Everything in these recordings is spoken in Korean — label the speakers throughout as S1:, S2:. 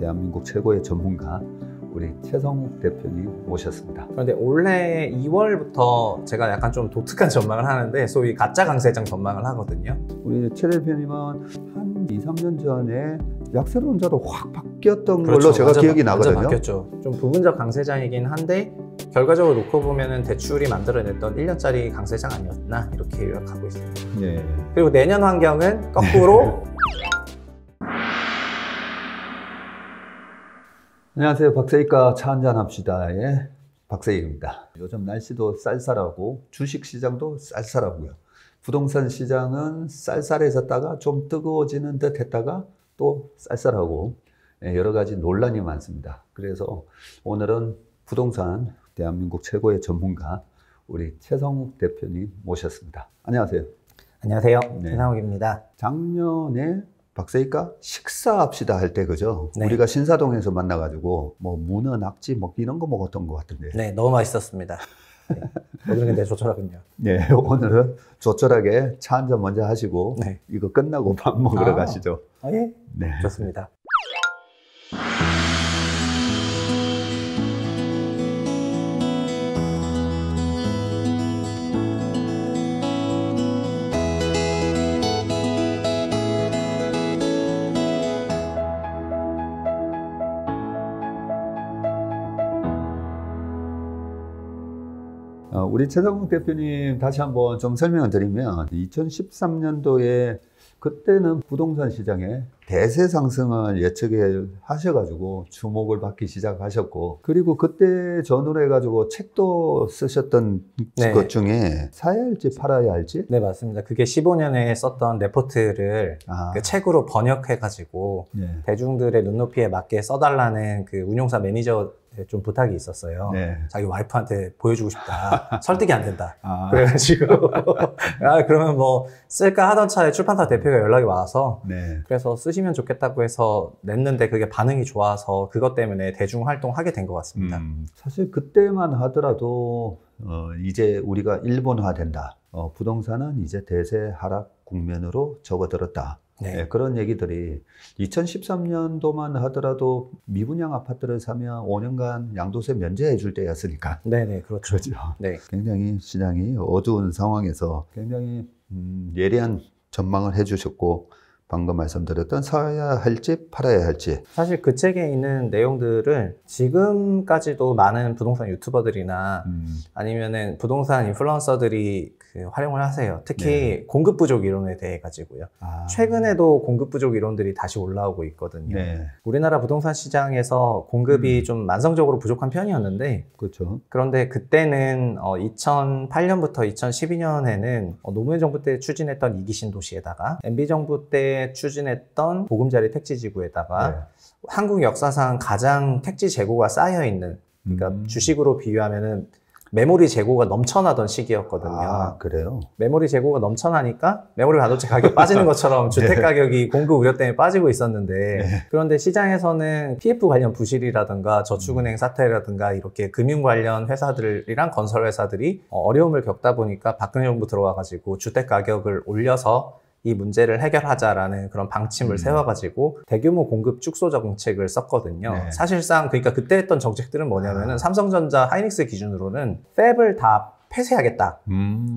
S1: 대한민국 최고의 전문가 우리 최성욱 대표님 모셨습니다.
S2: 그런데 올해 2월부터 제가 약간 좀 독특한 전망을 하는데 소위 가짜 강세장 전망을 하거든요.
S1: 우리 최 대표님은 한 2, 3년 전에 약세론자로 확 바뀌었던
S2: 그렇죠.
S1: 걸로 제가 기억이
S2: 완전
S1: 나거든요.
S2: 바뀌었죠. 좀 부분적 강세장이긴 한데 결과적으로 놓고 보면은 대출이 만들어냈던 1년짜리 강세장 아니었나 이렇게 요약하고 있습니다.
S1: 네.
S2: 그리고 내년 환경은 거꾸로
S1: 안녕하세요. 박세익과 차 한잔 합시다의 박세익입니다. 요즘 날씨도 쌀쌀하고 주식시장도 쌀쌀하고요. 부동산 시장은 쌀쌀해졌다가 좀 뜨거워지는 듯 했다가 또 쌀쌀하고 여러 가지 논란이 많습니다. 그래서 오늘은 부동산 대한민국 최고의 전문가 우리 최성욱 대표님 모셨습니다. 안녕하세요.
S2: 안녕하세요.
S1: 네.
S2: 최상욱입니다.
S1: 작년에 박세익과 식사합시다 할 때 그죠?
S2: 네.
S1: 우리가 신사동에서 만나가지고 뭐 문어, 낙지 뭐 이런 거 먹었던 것 같은데.
S2: 네, 너무 맛있었습니다. 네. 오늘은 근데 조촐하군요.
S1: 네, 오늘은 조촐하게 차 한잔 먼저 하시고
S2: 네.
S1: 이거 끝나고 밥 먹으러 가시죠.
S2: 예?
S1: 네.
S2: 좋습니다.
S1: 우리 최성욱 대표님 다시 한번 좀 설명을 드리면 2013년도에 그때는 부동산 시장에 대세 상승을 예측을 하셔가지고 주목을 받기 시작하셨고 그리고 그때 전후로 해가지고 책도 쓰셨던
S2: 네.
S1: 것 중에 사야 할지 팔아야 할지?
S2: 네, 맞습니다. 그게 15년에 썼던 레포트를 그 책으로 번역해가지고
S1: 네.
S2: 대중들의 눈높이에 맞게 써달라는 그 운용사 매니저 좀 부탁이 있었어요.
S1: 네.
S2: 자기 와이프한테 보여주고 싶다. 설득이 안 된다.
S1: 아.
S2: 그래가지고 그러면 뭐 쓸까 하던 차에 출판사 대표가 연락이 와서
S1: 네.
S2: 그래서 쓰시면 좋겠다고 해서 냈는데 그게 반응이 좋아서 그것 때문에 대중 활동하게 된 것 같습니다.
S1: 사실 그때만 하더라도 이제 우리가 일본화된다. 부동산은 이제 대세 하락 국면으로 접어들었다.
S2: 네.
S1: 네, 그런 얘기들이 2013년도만 하더라도 미분양 아파트를 사면 5년간 양도세 면제해 줄 때였으니까.
S2: 네네, 그렇죠.
S1: 그렇죠.
S2: 네.
S1: 굉장히 시장이 어두운 상황에서 굉장히 예리한 전망을 해주셨고 방금 말씀드렸던 사야 할지 팔아야 할지.
S2: 사실 그 책에 있는 내용들을 지금까지도 많은 부동산 유튜버들이나 아니면은 부동산 인플루언서들이 그 활용을 하세요. 특히
S1: 네.
S2: 공급 부족 이론에 대해 가지고요. 최근에도 공급 부족 이론들이 다시 올라오고 있거든요.
S1: 네.
S2: 우리나라 부동산 시장에서 공급이 좀 만성적으로 부족한 편이었는데
S1: 그렇죠.
S2: 그런데 그때는 2008년부터 2012년에는 노무현 정부 때 추진했던 이기 신도시에다가 MB 정부 때 추진했던 보금자리 택지지구에다가
S1: 네.
S2: 한국 역사상 가장 택지 재고가 쌓여 있는 그러니까 주식으로 비유하면은 메모리 재고가 넘쳐나던 시기였거든요.
S1: 아, 그래요?
S2: 메모리 재고가 넘쳐나니까 메모리 반도체 가격이 빠지는 것처럼 주택 가격이 공급 우려 때문에 빠지고 있었는데
S1: 네.
S2: 그런데 시장에서는 PF 관련 부실이라든가 저축은행 사태라든가 이렇게 금융 관련 회사들이랑 건설 회사들이 어려움을 겪다 보니까 박근혜 정부 들어와가지고 주택 가격을 올려서 이 문제를 해결하자라는 그런 방침을 세워가지고 대규모 공급 축소 정책을 썼거든요.
S1: 네.
S2: 사실상 그러니까 그때 했던 정책들은 뭐냐면은 삼성전자, 하이닉스 기준으로는 팹을 다 폐쇄하겠다.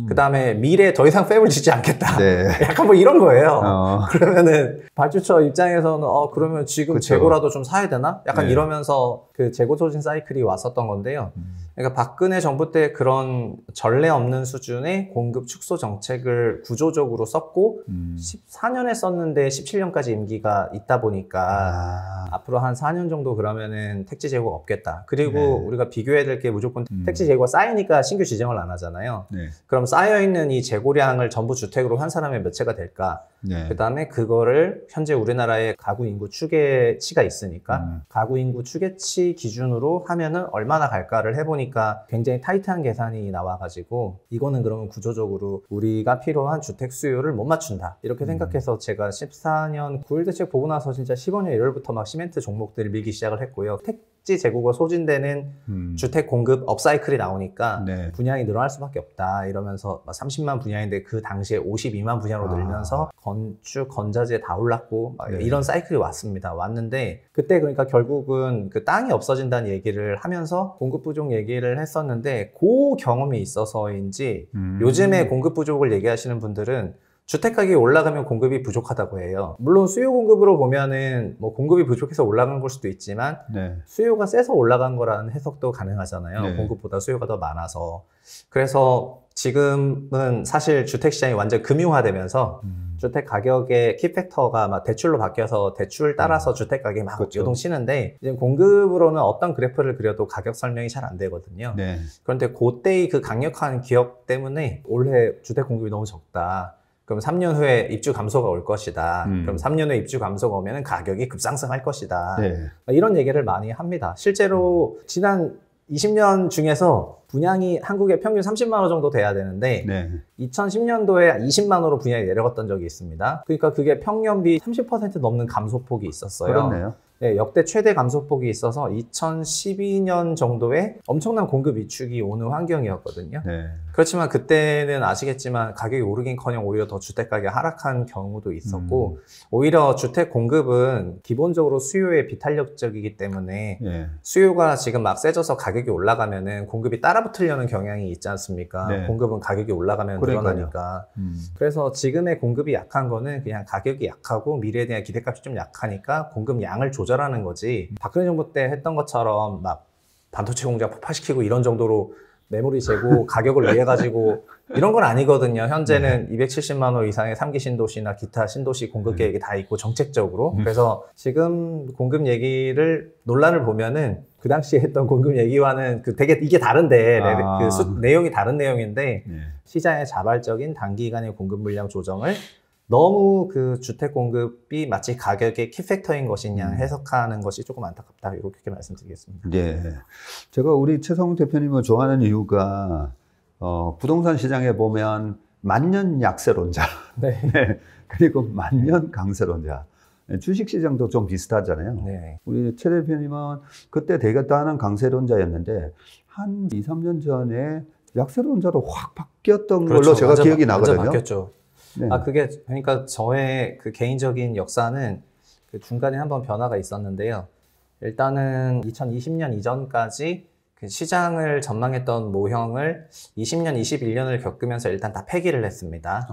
S2: 그 다음에 미래에 더 이상 팹을 짓지 않겠다.
S1: 네.
S2: 약간 뭐 이런 거예요. 그러면은 발주처 입장에서는 그러면 지금
S1: 그쵸.
S2: 재고라도 좀 사야 되나? 약간
S1: 네.
S2: 이러면서 그 재고 소진 사이클이 왔었던 건데요. 그러니까 박근혜 정부 때 그런 전례 없는 수준의 공급 축소 정책을 구조적으로 썼고 14년에 썼는데 17년까지 임기가 있다 보니까 앞으로 한 4년 정도 그러면은 택지 재고가 없겠다. 그리고
S1: 네.
S2: 우리가 비교해야 될 게 무조건 택지 재고가 쌓이니까 신규 지정을 안 하잖아요.
S1: 네.
S2: 그럼 쌓여있는 이 재고량을 전부 주택으로 한 사람의 몇 채가 될까?
S1: 네.
S2: 그 다음에 그거를 현재 우리나라의 가구 인구 추계치가 있으니까 가구 인구 추계치 기준으로 하면은 얼마나 갈까를 해보니까 굉장히 타이트한 계산이 나와가지고 이거는 그러면 구조적으로 우리가 필요한 주택 수요를 못 맞춘다 이렇게 생각해서 제가 14년 9일 대책 보고 나서 진짜 15년 1월부터 막 시멘트 종목들을 밀기 시작을 했고요. 택지 재고가 소진되는 주택 공급 업사이클이 나오니까
S1: 네.
S2: 분양이 늘어날 수밖에 없다 이러면서 30만 분양인데 그 당시에 52만 분양으로 늘면서 건축, 건자재 다 올랐고
S1: 네.
S2: 이런 사이클이 왔는데 그때 그러니까 결국은 그 땅이 없어진다는 얘기를 하면서 공급 부족 얘기를 했었는데 그 경험이 있어서인지 요즘에 공급 부족을 얘기하시는 분들은 주택 가격이 올라가면 공급이 부족하다고 해요. 물론 수요 공급으로 보면은 뭐 공급이 부족해서 올라간 걸 수도 있지만
S1: 네.
S2: 수요가 세서 올라간 거라는 해석도 가능하잖아요.
S1: 네.
S2: 공급보다 수요가 더 많아서. 그래서 지금은 사실 주택 시장이 완전 금융화되면서 주택 가격의 키팩터가 막 대출로 바뀌어서 대출 따라서 주택 가격이 막
S1: 그렇죠.
S2: 요동치는데 이제 공급으로는 어떤 그래프를 그려도 가격 설명이 잘 안 되거든요.
S1: 네.
S2: 그런데 그때의 그 강력한 기억 때문에 올해 주택 공급이 너무 적다. 그럼 3년 후에 입주 감소가 올 것이다. 그럼 3년 후에 입주 감소가 오면 가격이 급상승할 것이다.
S1: 네.
S2: 이런 얘기를 많이 합니다. 실제로 지난 20년 중에서 분양이 한국에 평균 30만 원 정도 돼야 되는데
S1: 네.
S2: 2010년도에 20만 원으로 분양이 내려갔던 적이 있습니다. 그러니까 그게 평년비 30% 넘는 감소폭이 있었어요.
S1: 그렇네요.
S2: 네, 역대 최대 감소폭이 있어서 2012년 정도에 엄청난 공급 위축이 오는 환경이었거든요.
S1: 네.
S2: 그렇지만 그때는 아시겠지만 가격이 오르긴커녕 오히려 더 주택 가격이 하락한 경우도 있었고 오히려 주택 공급은 기본적으로 수요에 비탄력적이기 때문에
S1: 네.
S2: 수요가 지금 막 세져서 가격이 올라가면은 공급이 따라붙으려는 경향이 있지 않습니까?
S1: 네.
S2: 공급은 가격이 올라가면
S1: 그러니까요.
S2: 늘어나니까. 그래서 지금의 공급이 약한 거는 그냥 가격이 약하고 미래에 대한 기대값이 좀 약하니까 공급 양을 조절하는 거지. 박근혜 정부 때 했던 것처럼 막 반도체 공장 폭파시키고 이런 정도로 매물이 재고 가격을 위해 가지고 이런 건 아니거든요. 현재는 270만 호 이상의 3기 신도시나 기타 신도시 공급 계획이 다 있고 정책적으로. 그래서 지금 공급 얘기를 논란을 보면은 그 당시에 했던 공급 얘기와는 되게 이게 다른데 내용이 다른 내용인데
S1: 네.
S2: 시장의 자발적인 단기간의 공급 물량 조정을 너무 그 주택 공급이 마치 가격의 키팩터인 것이냐 해석하는 것이 조금 안타깝다 이렇게 말씀드리겠습니다.
S1: 네. 제가 우리 최성훈 대표님을 좋아하는 이유가 부동산 시장에 보면 만년 약세론자
S2: 네.
S1: 네. 그리고 만년 강세론자 주식 시장도 좀 비슷하잖아요.
S2: 네.
S1: 우리 최 대표님은 그때 되겠다는 강세론자였는데 한 2, 3년 전에 약세론자로 확 바뀌었던
S2: 그렇죠.
S1: 걸로 제가
S2: 완전,
S1: 기억이 나거든요.
S2: 완전 바뀌었죠.
S1: 네.
S2: 그게 그러니까 저의 그 개인적인 역사는 그 중간에 한번 변화가 있었는데요. 일단은 2020년 이전까지 그 시장을 전망했던 모형을 20년, 21년을 겪으면서 일단 다 폐기를 했습니다.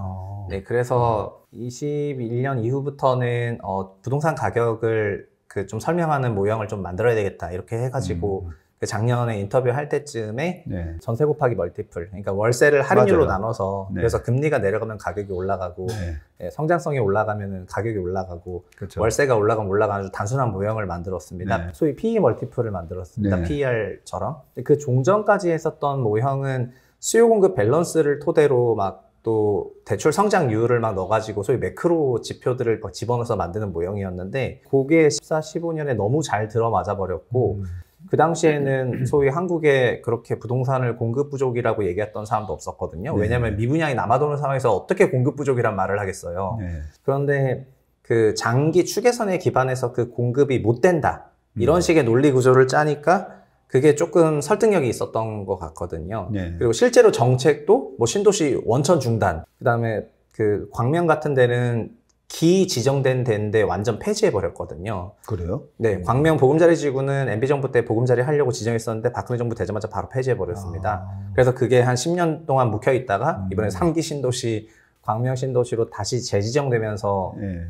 S2: 네, 그래서 21년 이후부터는 부동산 가격을 그 좀 설명하는 모형을 좀 만들어야 되겠다 이렇게 해가지고 그 작년에 인터뷰 할 때쯤에
S1: 네.
S2: 전세 곱하기 멀티플, 그러니까 월세를 할인율로
S1: 맞아요.
S2: 나눠서
S1: 네.
S2: 그래서 금리가 내려가면 가격이 올라가고
S1: 네.
S2: 예, 성장성이 올라가면 가격이 올라가고
S1: 그렇죠.
S2: 월세가 올라가면 올라가는 아주 단순한 모형을 만들었습니다.
S1: 네.
S2: 소위 PE 멀티플을 만들었습니다.
S1: 네.
S2: PER처럼. 그 종전까지 했었던 모형은 수요 공급 밸런스를 토대로 막 또 대출 성장률을 막 넣어가지고 소위 매크로 지표들을 막 집어넣어서 만드는 모형이었는데 그게 14, 15년에 너무 잘 들어맞아 버렸고 그 당시에는 소위 한국에 그렇게 부동산을 공급 부족이라고 얘기했던 사람도 없었거든요.
S1: 네.
S2: 왜냐하면 미분양이 남아도는 상황에서 어떻게 공급 부족이란 말을 하겠어요.
S1: 네.
S2: 그런데 그 장기 추계선에 기반해서 그 공급이 못 된다. 이런 식의 논리 구조를 짜니까 그게 조금 설득력이 있었던 것 같거든요.
S1: 네.
S2: 그리고 실제로 정책도 뭐 신도시 원천 중단, 그 다음에 그 광명 같은 데는 기 지정된 데인데 완전 폐지해 버렸거든요.
S1: 그래요?
S2: 네, 광명 보금자리 지구는 MB 정부 때 보금자리 하려고 지정했었는데 박근혜 정부 되자마자 바로 폐지해 버렸습니다. 그래서 그게 한 10년 동안 묵혀 있다가 이번에 3기 신도시, 광명 신도시로 다시 재지정되면서
S1: 네.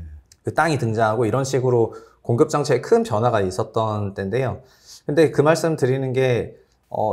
S2: 그 땅이 등장하고 이런 식으로 공급 정책에 큰 변화가 있었던 때인데요. 근데 그 말씀 드리는 게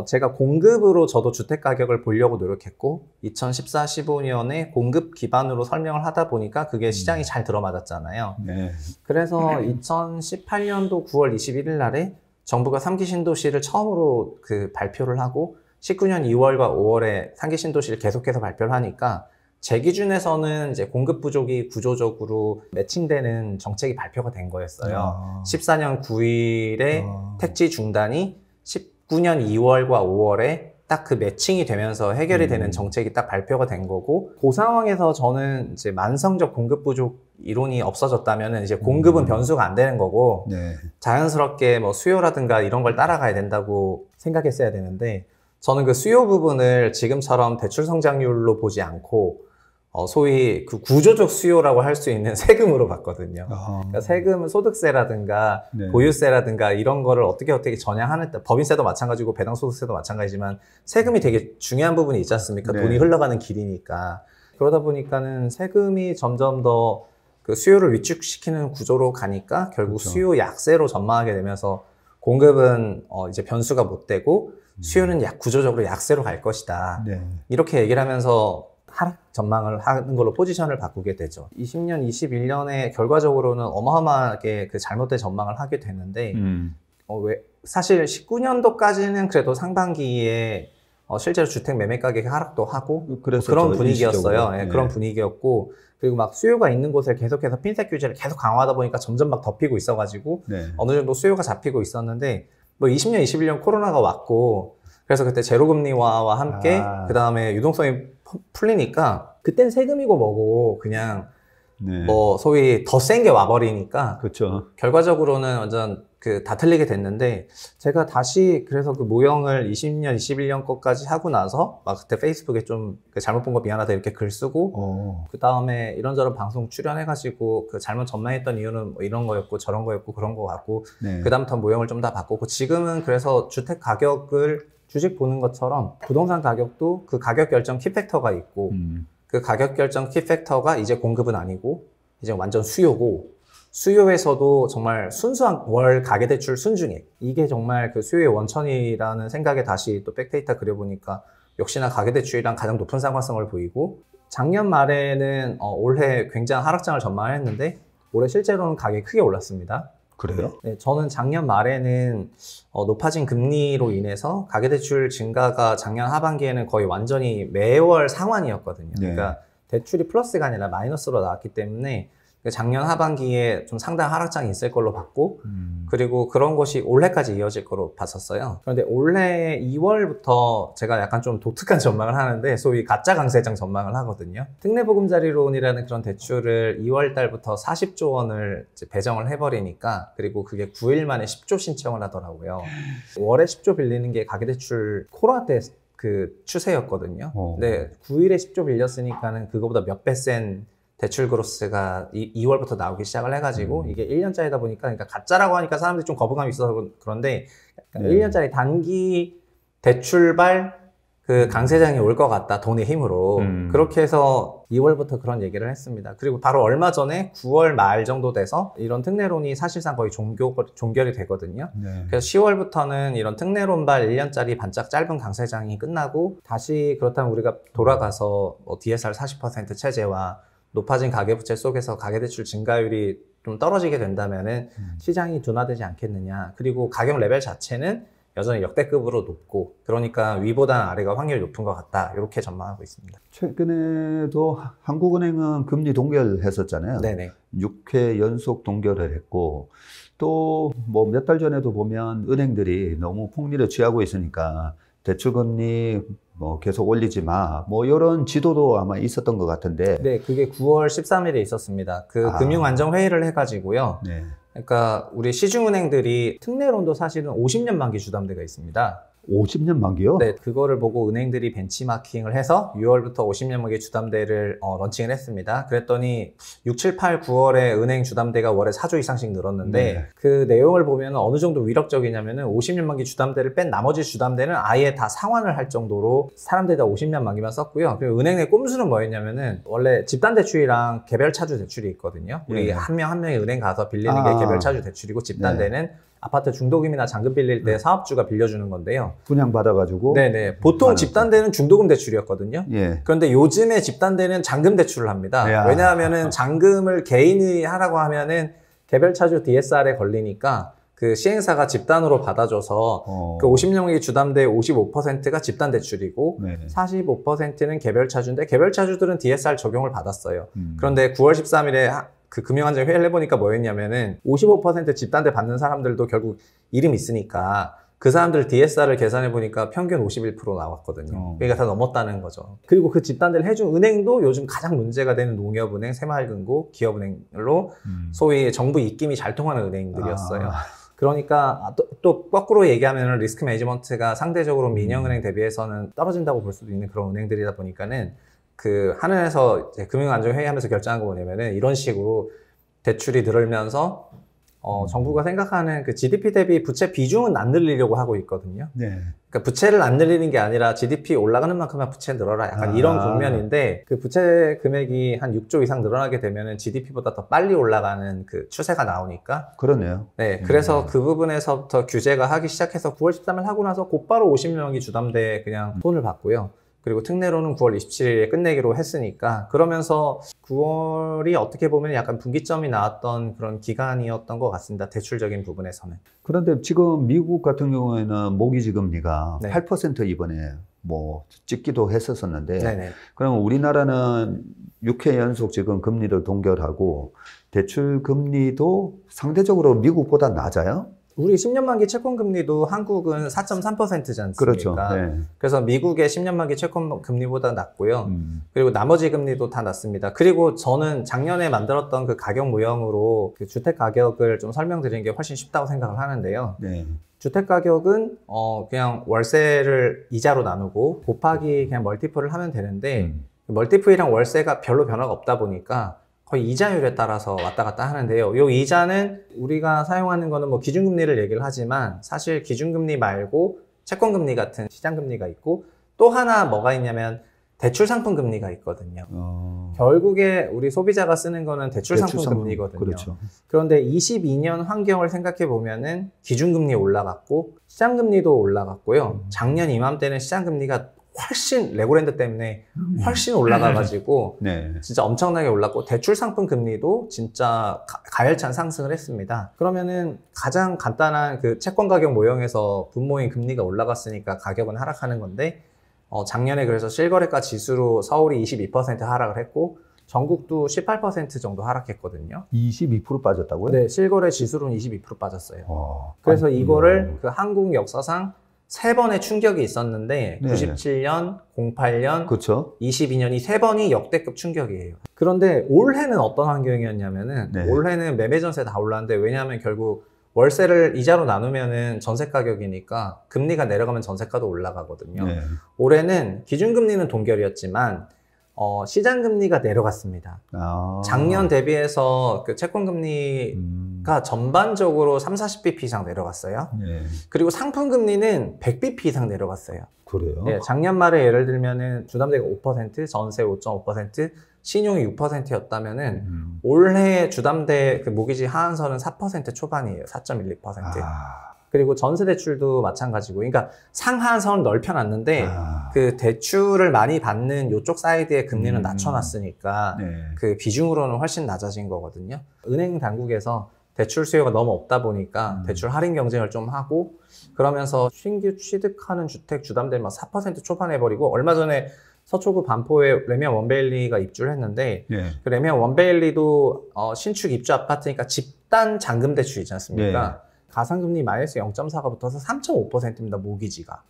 S2: 제가 공급으로 저도 주택 가격을 보려고 노력했고 2014, 15년에 공급 기반으로 설명을 하다 보니까 그게 시장이 잘 들어맞았잖아요.
S1: 네.
S2: 그래서 2018년도 9월 21일 날에 정부가 3기 신도시를 처음으로 그 발표를 하고 19년 2월과 5월에 3기 신도시를 계속해서 발표를 하니까 제 기준에서는 이제 공급 부족이 구조적으로 매칭되는 정책이 발표가 된 거였어요. 14년 9일에 택지 중단이 19년 2월과 5월에 딱 그 매칭이 되면서 해결이 되는 정책이 딱 발표가 된 거고, 그 상황에서 저는 이제 만성적 공급 부족 이론이 없어졌다면은 이제 공급은 변수가 안 되는 거고,
S1: 네.
S2: 자연스럽게 뭐 수요라든가 이런 걸 따라가야 된다고 생각했어야 되는데, 저는 그 수요 부분을 지금처럼 대출 성장률로 보지 않고 소위 그 구조적 수요라고 할 수 있는 세금으로 봤거든요. 그러니까 세금은 소득세라든가
S1: 네.
S2: 보유세라든가 이런 거를 어떻게 전향하는, 법인세도 마찬가지고 배당소득세도 마찬가지지만 세금이 되게 중요한 부분이 있지 않습니까?
S1: 네.
S2: 돈이 흘러가는 길이니까. 그러다 보니까는 세금이 점점 더 그 수요를 위축시키는 구조로 가니까 결국
S1: 그렇죠.
S2: 수요 약세로 전망하게 되면서 공급은 이제 변수가 못 되고 수요는 구조적으로 약세로 갈 것이다.
S1: 네.
S2: 이렇게 얘기를 하면서 하락 전망을 하는 걸로 포지션을 바꾸게 되죠. 20년, 21년에 결과적으로는 어마어마하게 그 잘못된 전망을 하게 되는데, 사실 19년도까지는 그래도 상반기에 실제로 주택 매매 가격이 하락도 하고 그런 분위기였어요. 네, 그런 분위기였고, 그리고 막 수요가 있는 곳에 계속해서 핀셋 규제를 계속 강화하다 보니까 점점 막 덮이고 있어가지고
S1: 네.
S2: 어느 정도 수요가 잡히고 있었는데, 뭐 20년, 21년 코로나가 왔고, 그래서 그때 제로금리화와 함께 그 다음에 유동성이 풀리니까 그땐 세금이고 뭐고 그냥
S1: 네.
S2: 뭐 소위 더 센 게 와버리니까
S1: 그렇죠.
S2: 결과적으로는 완전 그 다 틀리게 됐는데, 제가 다시 그래서 그 모형을 20년, 21년 것까지 하고 나서 막 그때 페이스북에 좀 잘못 본 거 미안하다 이렇게 글 쓰고 그 다음에 이런저런 방송 출연해가지고 그 잘못 전망했던 이유는 뭐 이런 거였고 저런 거였고 그런 거 같고
S1: 네.
S2: 그 다음부터 모형을 좀 다 바꾸고, 지금은 그래서 주택 가격을 주식 보는 것처럼 부동산 가격도 그 가격 결정 키팩터가 있고 그 가격 결정 키팩터가 이제 공급은 아니고 이제 완전 수요고, 수요에서도 정말 순수한 월 가계대출 순증액, 이게 정말 그 수요의 원천이라는 생각에 다시 또 백데이터 그려보니까 역시나 가계대출이랑 가장 높은 상관성을 보이고, 작년 말에는 올해 굉장한 하락장을 전망을 했는데 올해 실제로는 가격이 크게 올랐습니다.
S1: 그래요?
S2: 네, 저는 작년 말에는 높아진 금리로 인해서 가계대출 증가가 작년 하반기에는 거의 완전히 매월 상환이었거든요.
S1: 네.
S2: 그러니까 대출이 플러스가 아니라 마이너스로 나왔기 때문에 작년 하반기에 좀 상당한 하락장이 있을 걸로 봤고, 그리고 그런 것이 올해까지 이어질 거로 봤었어요. 그런데 올해 2월부터 제가 약간 좀 독특한 전망을 하는데, 소위 가짜 강세장 전망을 하거든요. 특례보금자리론이라는 그런 대출을 2월 달부터 40조 원을 이제 배정을 해버리니까, 그리고 그게 9일 만에 10조 신청을 하더라고요. 월에 10조 빌리는 게 가계대출 코로나 때 그 추세였거든요. 근데 9일에 10조 빌렸으니까는 그거보다 몇 배 센 대출 그로스가 2월부터 나오기 시작을 해가지고 이게 1년짜리다 보니까, 그러니까 가짜라고 하니까 사람들이 좀 거부감이 있어서 그런데,
S1: 네.
S2: 1년짜리 단기 대출발 그 강세장이 올 것 같다, 돈의 힘으로. 그렇게 해서 2월부터 그런 얘기를 했습니다. 그리고 바로 얼마 전에 9월 말 정도 돼서 이런 특례론이 사실상 거의 종결이 되거든요.
S1: 네.
S2: 그래서 10월부터는 이런 특례론발 1년짜리 반짝 짧은 강세장이 끝나고, 다시 그렇다면 우리가 돌아가서 뭐 DSR 40% 체제와 높아진 가계부채 속에서 가계대출 증가율이 좀 떨어지게 된다면은 시장이 둔화되지 않겠느냐. 그리고 가격 레벨 자체는 여전히 역대급으로 높고, 그러니까 위보다는 아래가 확률이 높은 것 같다, 이렇게 전망하고 있습니다.
S1: 최근에도 한국은행은 금리 동결했었잖아요.
S2: 네네.
S1: 6회 연속 동결을 했고, 또 뭐 몇 달 전에도 보면 은행들이 너무 폭리를 취하고 있으니까 대출금리 뭐 계속 올리지 마, 뭐 이런 지도도 아마 있었던 것 같은데.
S2: 네, 그게 9월 13일에 있었습니다. 그 금융안정회의를 해가지고요.
S1: 네.
S2: 그러니까 우리 시중은행들이 특례론도 사실은 50년 만기 주담대가 있습니다.
S1: 50년 만기요?
S2: 네, 그거를 보고 은행들이 벤치마킹을 해서 6월부터 50년 만기 주담대를 런칭을 했습니다. 그랬더니 6, 7, 8, 9월에 은행 주담대가 월에 4조 이상씩 늘었는데,
S1: 네.
S2: 그 내용을 보면 어느 정도 위력적이냐면은 50년 만기 주담대를 뺀 나머지 주담대는 아예 다 상환을 할 정도로 사람들이 다 50년 만기만 썼고요. 그리고 은행의 꼼수는 뭐였냐면은, 원래 집단대출이랑 개별차주 대출이 있거든요. 우리
S1: 네.
S2: 한 명 한 명이 은행 가서 빌리는 게 개별차주 대출이고, 집단대는 아파트 중도금이나 잔금 빌릴 때 사업주가 빌려주는 건데요.
S1: 분양받아가지고.
S2: 네네. 보통 집단대는 중도금 대출이었거든요.
S1: 예.
S2: 그런데 요즘에 집단대는 잔금 대출을 합니다.
S1: 야.
S2: 왜냐하면은 잔금을 개인이 하라고 하면은 개별차주 DSR에 걸리니까 그 시행사가 집단으로 받아줘서 그 50년기 주담대의 55%가 집단 대출이고
S1: 네.
S2: 45%는 개별차주인데, 개별차주들은 DSR 적용을 받았어요. 그런데 9월 13일에 그 금융안정 회의를 해보니까 뭐였냐면은 55% 집단대 받는 사람들도 결국 이름 있으니까 그 사람들 DSR을 계산해 보니까 평균 51% 나왔거든요. 그러니까 다 넘었다는 거죠. 그리고 그 집단들 해준 은행도 요즘 가장 문제가 되는 농협은행, 새마을금고, 기업은행로 소위 정부 입김이 잘 통하는 은행들이었어요. 그러니까 또 거꾸로 얘기하면 리스크 매니지먼트가 상대적으로 민영은행 대비해서는 떨어진다고 볼 수도 있는 그런 은행들이다 보니까는 그 한은에서 이제 금융안전회의하면서 결정한 거 뭐냐면은 이런 식으로 대출이 늘면서 정부가 생각하는 그 GDP 대비 부채 비중은 안 늘리려고 하고 있거든요.
S1: 네.
S2: 그러니까 부채를 안 늘리는 게 아니라 GDP 올라가는 만큼만 부채 늘어라. 약간 이런 국면인데 그 부채 금액이 한 6조 이상 늘어나게 되면은 GDP보다 더 빨리 올라가는 그 추세가 나오니까.
S1: 그러네요.
S2: 네. 그래서 그 부분에서부터 규제가 하기 시작해서 9월 13일 하고 나서 곧바로 50명이 주담대에 그냥 손을 받고요. 그리고 특례로는 9월 27일에 끝내기로 했으니까 그러면서 9월이 어떻게 보면 약간 분기점이 나왔던 그런 기간이었던 것 같습니다. 대출적인 부분에서는.
S1: 그런데 지금 미국 같은 경우에는 모기지 금리가
S2: 네.
S1: 8% 이번에 뭐 찍기도 했었었는데
S2: 네네.
S1: 그러면 우리나라는 6회 연속 지금 금리를 동결하고 대출 금리도 상대적으로 미국보다 낮아요?
S2: 우리 10년 만기 채권 금리도 한국은 4.3%지 않습니까?
S1: 그렇죠. 네.
S2: 그래서 미국의 10년 만기 채권 금리보다 낮고요. 그리고 나머지 금리도 다 낮습니다. 그리고 저는 작년에 만들었던 그 가격 모형으로 그 주택 가격을 좀 설명드리는 게 훨씬 쉽다고 생각을 하는데요.
S1: 네.
S2: 주택 가격은 그냥 월세를 이자로 나누고 곱하기 그냥 멀티플을 하면 되는데 멀티플이랑 월세가 별로 변화가 없다 보니까 거의 이자율에 따라서 왔다 갔다 하는데요. 이 이자는 우리가 사용하는 거는 뭐 기준금리를 얘기를 하지만 사실 기준금리 말고 채권금리 같은 시장금리가 있고 또 하나 뭐가 있냐면 대출상품금리가 있거든요. 결국에 우리 소비자가 쓰는 거는 대출상품금리거든요.
S1: 그렇죠.
S2: 그런데 22년 환경을 생각해 보면은 기준금리 올라갔고 시장금리도 올라갔고요. 작년 이맘때는 시장금리가 훨씬 레고랜드 때문에 훨씬 올라가가지고
S1: 네.
S2: 진짜 엄청나게 올랐고 대출 상품 금리도 진짜 가열찬 상승을 했습니다. 그러면은 가장 간단한 그 채권 가격 모형에서 분모인 금리가 올라갔으니까 가격은 하락하는 건데 작년에 그래서 실거래가 지수로 서울이 22% 하락을 했고 전국도 18% 정도 하락했거든요.
S1: 22% 빠졌다고요?
S2: 네, 실거래 지수로는 22% 빠졌어요. 그래서 이거를 그 한국 역사상 3번의 충격이 있었는데
S1: 네.
S2: 97년, 08년,
S1: 그렇죠.
S2: 22년이 3번이 역대급 충격이에요. 그런데 올해는 어떤 환경이었냐면은
S1: 네.
S2: 올해는 매매 전세 다 올랐는데 왜냐하면 결국 월세를 이자로 나누면은 전세 가격이니까 금리가 내려가면 전세가도 올라가거든요.
S1: 네.
S2: 올해는 기준금리는 동결이었지만 시장금리가 내려갔습니다. 작년 대비해서 그 채권금리가 전반적으로 30-40bp 이상 내려갔어요.
S1: 네.
S2: 그리고 상품금리는 100bp 이상 내려갔어요.
S1: 그래요?
S2: 네, 작년 말에 예를 들면은 주담대가 5%, 전세 5.5%, 신용이 6%였다면은 올해 주담대 그 모기지 하한선은 4% 초반이에요. 4.12%. 그리고 전세 대출도 마찬가지고, 그러니까 상한선 넓혀놨는데 그 대출을 많이 받는 이쪽 사이드의 금리는 낮춰놨으니까
S1: 네.
S2: 그 비중으로는 훨씬 낮아진 거거든요. 은행 당국에서 대출 수요가 너무 없다 보니까 대출 할인 경쟁을 좀 하고 그러면서 신규 취득하는 주택 주담대를 막 4% 초반에 버리고 얼마 전에 서초구 반포에 레미안 원베일리가 입주를 했는데
S1: 네.
S2: 그 레미안 원베일리도 신축 입주 아파트니까 집단 잔금 대출이지 않습니까? 가상금리 마이너스 0.4가 붙어서 3.5%입니다. 모기지가.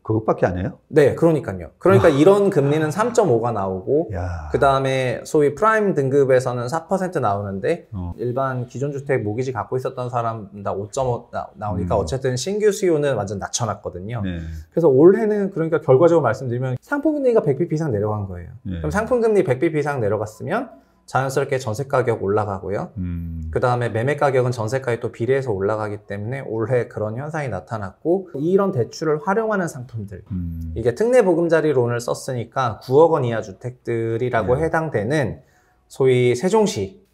S1: 그것밖에 안 해요?
S2: 네, 그러니까요. 그러니까 이런 금리는 3.5가 나오고 그 다음에 소위 프라임 등급에서는 4% 나오는데 일반 기존 주택 모기지 갖고 있었던 사람 다 5.5 나오니까 어쨌든 신규 수요는 완전 낮춰놨거든요.
S1: 네.
S2: 그래서 올해는 그러니까 결과적으로 말씀드리면 상품금리가 100bp 이상 내려간 거예요.
S1: 네.
S2: 그럼 상품금리 100bp 이상 내려갔으면 자연스럽게 전세 가격 올라가고요. 그 다음에 매매 가격은 전세가에 또 비례해서 올라가기 때문에 올해 그런 현상이 나타났고 이런 대출을 활용하는 상품들 이게 특례보금자리론을 썼으니까 9억 원 이하 주택들이라고 해당되는 소위 세종시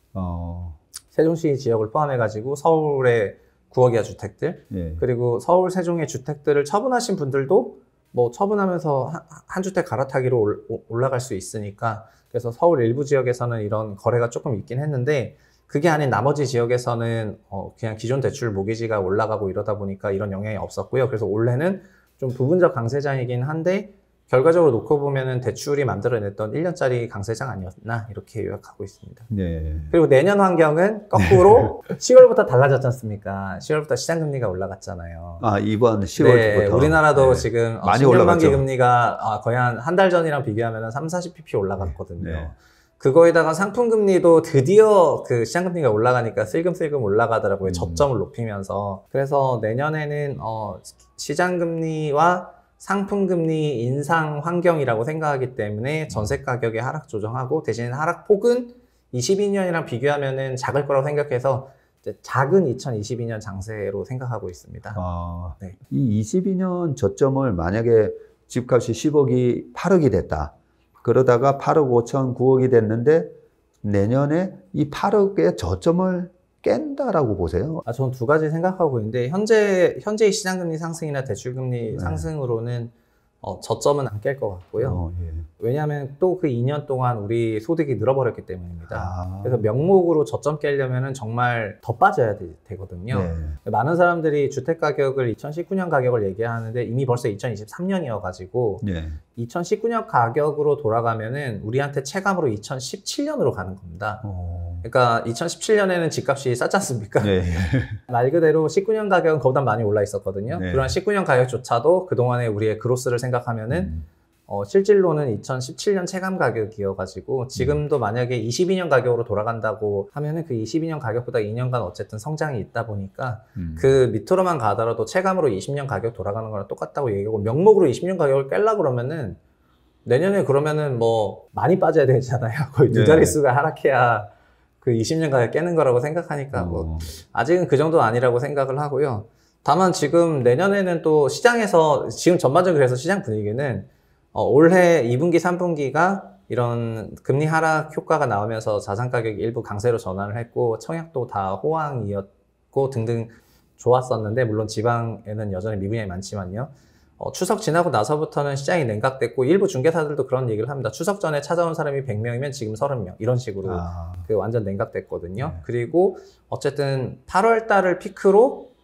S2: 세종시 지역을 포함해가지고 서울의 9억 이하 주택들 그리고 서울 세종의 주택들을 처분하신 분들도 뭐 처분하면서 한 주택 갈아타기로 올라갈 수 있으니까 그래서 서울 일부 지역에서는 이런 거래가 조금 있긴 했는데 그게 아닌 나머지 지역에서는 그냥 기존 대출 모기지가 올라가고 이러다 보니까 이런 영향이 없었고요. 그래서 올해는 좀 부분적 강세장이긴 한데 결과적으로 놓고 보면은 대출이 만들어냈던 1년짜리 강세장 아니었나 이렇게 요약하고 있습니다.
S1: 네.
S2: 그리고 내년 환경은 거꾸로 10월부터 달라졌지 않습니까? 10월부터 시장금리가 올라갔잖아요.
S1: 아, 이번
S2: 네,
S1: 10월부터.
S2: 우리나라도 지금
S1: 많이
S2: 10년 만기
S1: 올라갔죠.
S2: 금리가 거의 한 달 전이랑 비교하면 30-40pp 올라갔거든요.
S1: 네.
S2: 그거에다가 상품금리도 드디어 그 시장금리가 올라가니까 슬금슬금 올라가더라고요. 저점을 높이면서. 그래서 내년에는 시장금리와 상품금리 인상 환경이라고 생각하기 때문에 전세 가격의 하락 조정하고 대신 하락폭은 22년이랑 비교하면은 작을 거라고 생각해서 이제 작은 2022년 장세로 생각하고 있습니다. 네.
S1: 이 22년 저점을 만약에 집값이 10억이 8억이 됐다. 그러다가 8억 5천 9억이 됐는데 내년에 이 8억의 저점을 깬다라고 보세요.
S2: 저는 두 가지 생각하고 있는데 현재의 시장금리 상승이나 대출금리 상승으로는 저점은 안 깰 것 같고요.
S1: 예.
S2: 왜냐하면 또 그 2년 동안 우리 소득이 늘어버렸기 때문입니다.
S1: 아.
S2: 그래서 명목으로 저점 깨려면은 정말 더 빠져야 되거든요.
S1: 네.
S2: 많은 사람들이 주택 가격을 2019년 가격을 얘기하는데 이미 벌써 2023년이어가지고
S1: 예.
S2: 2019년 가격으로 돌아가면은 우리한테 체감으로 2017년으로 가는 겁니다. 그러니까 2017년에는 집값이 쌌지 않습니까?
S1: 네.
S2: 말 그대로 19년 가격은 그보다 많이 올라 있었거든요.
S1: 네.
S2: 그런 19년 가격조차도 그동안에 우리의 그로스를 생각하면은 실질로는 2017년 체감 가격이어가지고 지금도 만약에 22년 가격으로 돌아간다고 하면은 그 22년 가격보다 2년간 어쨌든 성장이 있다 보니까 그 밑으로만 가더라도 체감으로 20년 가격 돌아가는 거랑 똑같다고 얘기하고 명목으로 20년 가격을 깰라 그러면은 내년에 그러면은 뭐 많이 빠져야 되잖아요. 거의 두 자릿수가 하락해야 그 20년 가격 깨는 거라고 생각하니까 뭐 아직은 그 정도 아니라고 생각을 하고요. 다만 지금 내년에는 또 시장에서 지금 전반적으로 그래서 시장 분위기는 올해 2분기, 3분기가 이런 금리 하락 효과가 나오면서 자산 가격이 일부 강세로 전환을 했고 청약도 다 호황이었고 등등 좋았었는데 물론 지방에는 여전히 미분양이 많지만요. 추석 지나고 나서부터는 시장이 냉각됐고 일부 중개사들도 그런 얘기를 합니다. 추석 전에 찾아온 사람이 100명이면 지금 30명 이런 식으로 그 완전 냉각됐거든요. 그리고 어쨌든 8월 달을 피크로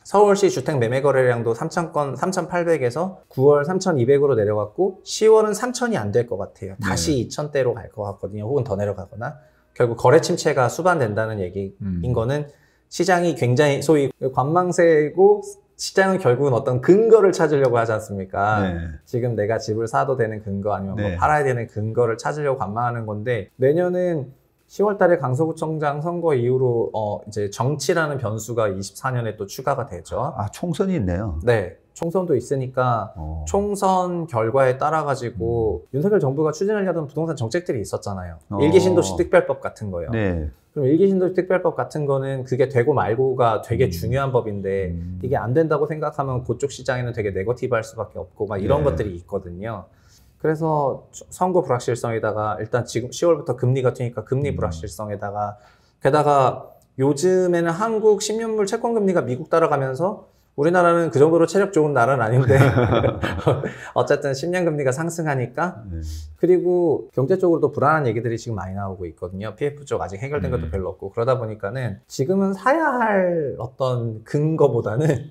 S2: 서울시 주택 매매 거래량도 3,000건, 3,800에서 9월 3,200으로 내려갔고 10월은 3,000이 안 될 것 같아요. 다시 2,000대로 갈 것 같거든요. 혹은 더 내려가거나 결국 거래 침체가 수반된다는 얘기인 거는 시장이 굉장히 소위 관망세고 시장은 결국은 어떤 근거를 찾으려고 하지 않습니까?
S1: 네.
S2: 지금 내가 집을 사도 되는 근거 아니면
S1: 네.
S2: 뭐 팔아야 되는 근거를 찾으려고 관망하는 건데 내년은 10월 달에 강서구청장 선거 이후로 이제 정치라는 변수가 24년에 또 추가가 되죠.
S1: 아, 총선이 있네요.
S2: 네. 총선도 있으니까 총선 결과에 따라 가지고 윤석열 정부가 추진하려던 부동산 정책들이 있었잖아요. 일기 신도시 특별법 같은 거요.
S1: 네.
S2: 그럼 일기 신도시 특별법 같은 거는 그게 되고 말고가 되게 중요한 법인데 이게 안 된다고 생각하면 그쪽 시장에는 되게 네거티브할 수밖에 없고 막 이런
S1: 네.
S2: 것들이 있거든요. 그래서 선거 불확실성에다가 일단 지금 10월부터 금리가 튀니까 금리 불확실성에다가 게다가 요즘에는 한국 10년물 채권금리가 미국 따라가면서 우리나라는 그 정도로 체력 좋은 나라는 아닌데 어쨌든 10년 금리가 상승하니까 그리고 경제적으로도 불안한 얘기들이 지금 많이 나오고 있거든요. PF 쪽 아직 해결된 것도 별로 없고 그러다 보니까는 지금은 사야 할 어떤 근거보다는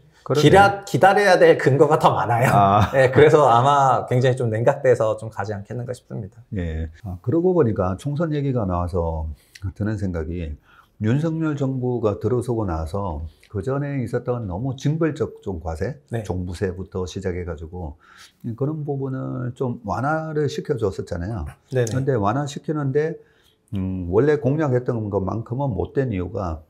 S2: 기다려야 될 근거가 더 많아요. 네, 그래서 아마 굉장히 좀 냉각돼서 좀 가지 않겠는가 싶습니다.
S1: 예. 그러고 보니까 총선 얘기가 나와서 드는 생각이 윤석열 정부가 들어서고 나서 그 전에 있었던 너무 징벌적 좀 과세,
S2: 네.
S1: 종부세부터 시작해가지고 그런 부분을 좀 완화를 시켜줬었잖아요.
S2: 네네.
S1: 그런데 완화시키는데 원래 공약했던 것만큼은 못된 이유가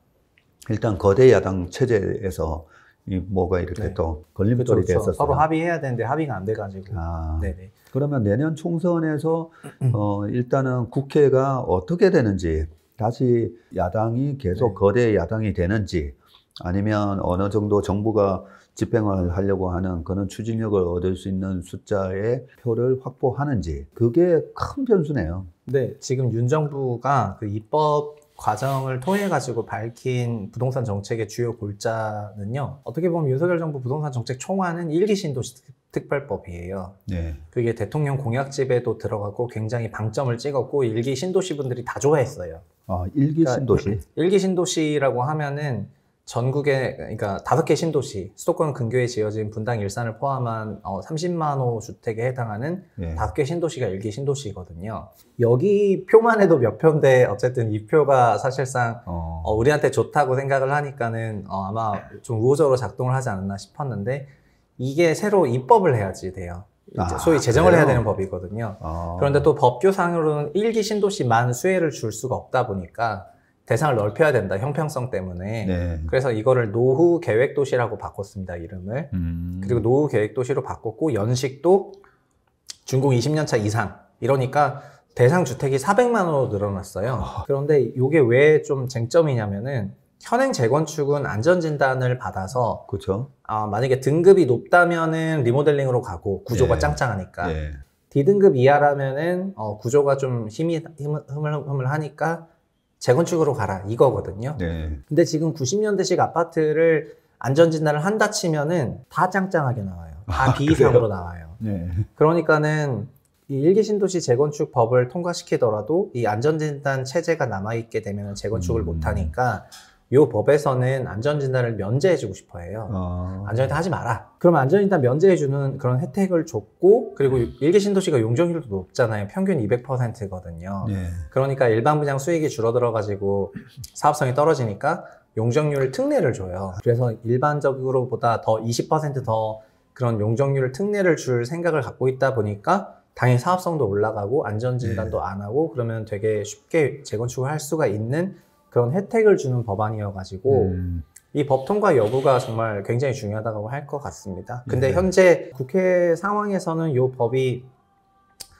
S1: 일단 거대 야당 체제에서 뭐가 이렇게
S2: 네.
S1: 또 걸림돌이
S2: 그렇죠.
S1: 됐었어요.
S2: 서로 합의해야 되는데 합의가 안 돼가지고. 네네.
S1: 그러면 내년 총선에서 일단은 국회가 어떻게 되는지 다시 야당이 계속
S2: 네.
S1: 거대 야당이 되는지 아니면 어느 정도 정부가 집행을 하려고 하는 그런 추진력을 얻을 수 있는 숫자의 표를 확보하는지 그게 큰 변수네요.
S2: 네, 지금 윤 정부가 그 입법 과정을 통해 가지고 밝힌 부동산 정책의 주요 골자는요. 어떻게 보면 윤석열 정부 부동산 정책 총화는 일기 신도시 특별법이에요.
S1: 네.
S2: 그게 대통령 공약집에도 들어가고 굉장히 방점을 찍었고 일기 신도시 분들이 다 좋아했어요.
S1: 일기 신도시.
S2: 일기 신도시라고 하면은 전국에 그러니까 5개 신도시, 수도권 근교에 지어진 분당 일산을 포함한 30만 호 주택에 해당하는
S1: 예.
S2: 5개 신도시가 일기 신도시거든요. 여기 표만 해도 몇 표인데 어쨌든 이 표가 사실상 우리한테 좋다고 생각을 하니까는 아마 좀 우호적으로 작동을 하지 않았나 싶었는데 이게 새로 입법을 해야지 돼요. 이제 소위 제정을
S1: 그래요?
S2: 해야 되는 법이거든요. 그런데 또 법규상으로는 일기 신도시만 수혜를 줄 수가 없다 보니까 대상을 넓혀야 된다, 형평성 때문에.
S1: 네.
S2: 그래서 이거를 노후 계획 도시라고 바꿨습니다, 이름을. 그리고 노후 계획 도시로 바꿨고 연식도 준공 20년 차 이상. 이러니까 대상 주택이 400만 호로 늘어났어요. 그런데 이게 왜 좀 쟁점이냐면은 현행 재건축은 안전진단을 받아서
S1: 그렇죠.
S2: 만약에 등급이 높다면은 리모델링으로 가고 구조가
S1: 예.
S2: 짱짱하니까.
S1: 예.
S2: D등급 이하라면은 구조가 좀 흐물흐물하니까 재건축으로 가라 이거거든요.
S1: 네.
S2: 근데 지금 90년대식 아파트를 안전진단을 한다 치면은 다 짱짱하게 나와요. 다 B 이상으로 나와요.
S1: 네.
S2: 그러니까는 이 일기 신도시 재건축 법을 통과시키더라도 이 안전진단 체제가 남아있게 되면 재건축을 못하니까 이 법에서는 안전진단을 면제해주고 싶어 해요. 안전진단 하지 마라. 그럼 안전진단 면제해주는 그런 혜택을 줬고, 그리고 일기 신도시가 용적률도 높잖아요. 평균 200%거든요.
S1: 네.
S2: 그러니까 일반 분양 수익이 줄어들어가지고 사업성이 떨어지니까 용적률 특례를 줘요. 그래서 일반적으로보다 더 20% 그런 용적률 특례를 줄 생각을 갖고 있다 보니까 당연히 사업성도 올라가고 안전진단도 안 하고 그러면 되게 쉽게 재건축을 할 수가 있는 그런 혜택을 주는 법안이어가지고 이 법 통과 여부가 정말 굉장히 중요하다고 할 것 같습니다. 근데 현재 국회 상황에서는 이 법이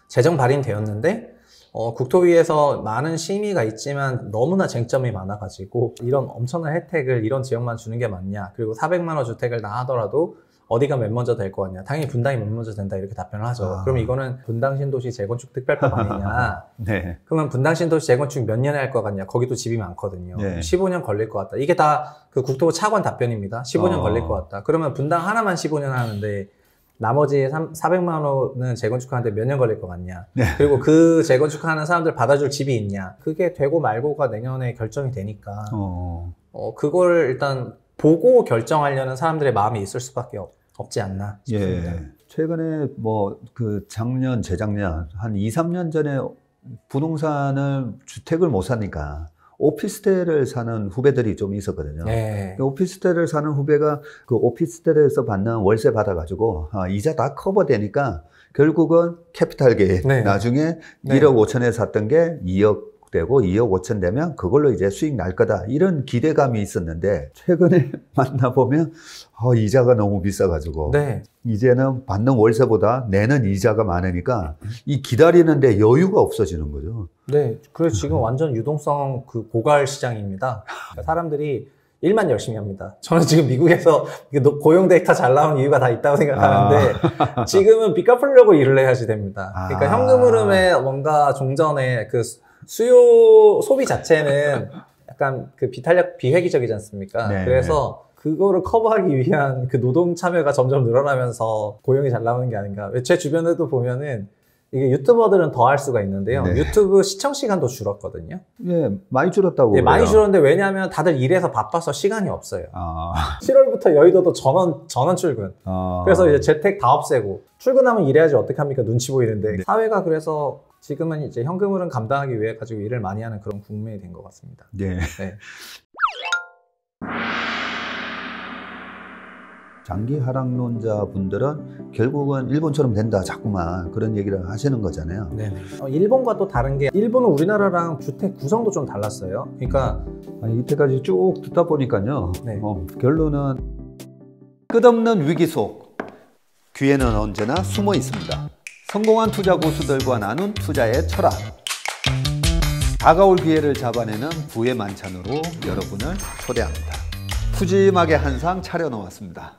S2: 제정 발의되었는데 국토위에서 많은 심의가 있지만 너무나 쟁점이 많아가지고 이런 엄청난 혜택을 이런 지역만 주는 게 맞냐, 그리고 400만 원 주택을 다 하더라도 어디가 맨 먼저 될 거 같냐, 당연히 분당이 맨 먼저 된다 이렇게 답변을 하죠. 그럼 이거는 분당 신도시 재건축 특별법 아니냐.
S1: 네.
S2: 그러면 분당 신도시 재건축 몇 년에 할 것 같냐, 거기도 집이 많거든요.
S1: 네.
S2: 15년 걸릴 것 같다. 이게 다 그 국토부 차관 답변입니다. 15년 걸릴 것 같다. 그러면 분당 하나만 15년 하는데 나머지 400만 원은 재건축하는데 몇 년 걸릴 것 같냐.
S1: 네.
S2: 그리고 그 재건축하는 사람들 받아줄 집이 있냐. 그게 되고 말고가 내년에 결정이 되니까 그걸 일단 보고 결정하려는 사람들의 마음이 있을 수밖에 없지 않나 싶습니다.
S1: 예. 최근에 뭐 그 작년, 재작년 한 2, 3년 전에 부동산을 주택을 못 사니까 오피스텔을 사는 후배들이 좀 있었거든요.
S2: 네.
S1: 오피스텔을 사는 후배가 그 오피스텔에서 받는 월세 받아가지고 이자 다 커버되니까 결국은 캐피탈 게인
S2: 네.
S1: 나중에
S2: 네.
S1: 1억 5천에 샀던 게 2억 되고 2억 5천 되면 그걸로 이제 수익 날 거다 이런 기대감이 있었는데 최근에 만나보면 이자가 너무 비싸가지고
S2: 네.
S1: 이제는 받는 월세보다 내는 이자가 많으니까 이 기다리는데 여유가 없어지는 거죠.
S2: 네, 그래서 지금 완전 유동성 그 고갈 시장입니다. 그러니까 사람들이 일만 열심히 합니다. 저는 지금 미국에서 고용 데이터 잘 나오는 이유가 다 있다고 생각하는데 지금은 빚 갚으려고 일을 해야지 됩니다. 그러니까 현금 흐름에 뭔가 종전에 그 수요 소비 자체는 약간 그 비회기적이지 않습니까?
S1: 네.
S2: 그래서 그거를 커버하기 위한 그 노동 참여가 점점 늘어나면서 고용이 잘 나오는 게 아닌가. 제 주변에도 보면은 이게 유튜버들은 더 할 수가 있는데요.
S1: 네.
S2: 유튜브 시청 시간도 줄었거든요.
S1: 예, 많이 줄었다고.
S2: 네, 많이
S1: 그래요.
S2: 줄었는데 왜냐하면 다들 일해서 바빠서 시간이 없어요. 7월부터 여의도도 전원 출근. 그래서 이제 재택 다 없애고 출근하면 일해야지 어떡합니까? 눈치 보이는데. 사회가 그래서 지금은 이제 현금흐름 감당하기 위해 가지고 일을 많이 하는 그런 국면이 된 것 같습니다.
S1: 네.
S2: 네.
S1: 장기 하락론자 분들은 결국은 일본처럼 된다 자꾸만 그런 얘기를 하시는 거잖아요.
S2: 네. 일본과 또 다른 게 일본은 우리나라랑 주택 구성도 좀 달랐어요. 그러니까
S1: 이때까지 쭉 듣다 보니까요.
S2: 네.
S1: 결론은 끝없는 위기 속 기회는 언제나 숨어 있습니다. 성공한 투자 고수들과 나눈 투자의 철학. 다가올 기회를 잡아내는 부의 만찬으로 여러분을 초대합니다. 푸짐하게 한 상 차려놓았습니다.